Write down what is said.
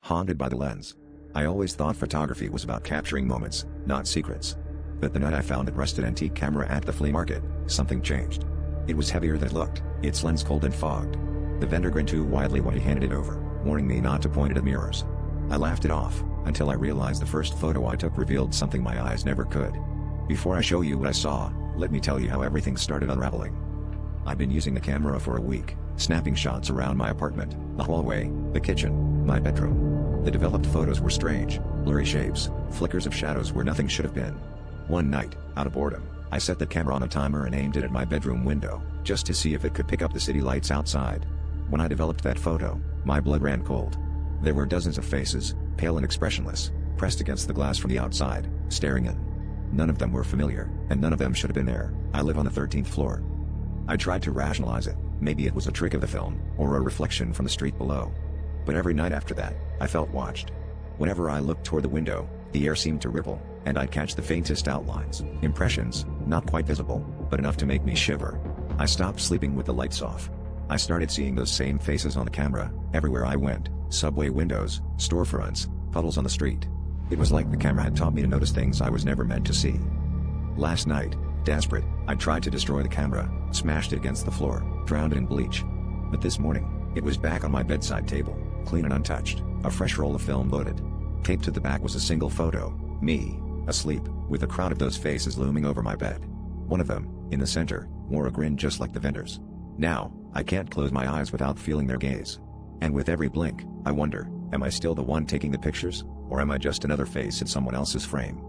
haunted by the lens. I always thought photography was about capturing moments, not secrets. But the night I found a rusted antique camera at the flea market, something changed. It was heavier than it looked, its lens cold and fogged. The vendor grinned too widely when he handed it over, warning me not to point it at mirrors. I laughed it off, until I realized the first photo I took revealed something my eyes never could. Before I show you what I saw, let me tell you how everything started unraveling. I've been using the camera for a week, snapping shots around my apartment, the hallway, the kitchen, my bedroom. The developed photos were strange, blurry shapes, flickers of shadows where nothing should have been. One night, out of boredom, I set the camera on a timer and aimed it at my bedroom window, just to see if it could pick up the city lights outside. When I developed that photo, my blood ran cold. There were dozens of faces, pale and expressionless, pressed against the glass from the outside, staring in. None of them were familiar, and none of them should have been there. I live on the 13th floor. I tried to rationalize it, maybe it was a trick of the film, or a reflection from the street below. But every night after that, I felt watched. Whenever I looked toward the window, the air seemed to ripple, and I'd catch the faintest outlines, impressions, not quite visible, but enough to make me shiver. I stopped sleeping with the lights off. I started seeing those same faces on the camera, everywhere I went, subway windows, storefronts, puddles on the street. It was like the camera had taught me to notice things I was never meant to see. Last night, desperate, I tried to destroy the camera, smashed it against the floor, drowned it in bleach. But this morning, it was back on my bedside table, clean and untouched, a fresh roll of film loaded. Taped to the back was a single photo, me, asleep, with a crowd of those faces looming over my bed. One of them, in the center, wore a grin just like the vendors. Now, I can't close my eyes without feeling their gaze. And with every blink, I wonder, am I still the one taking the pictures, or am I just another face in someone else's frame?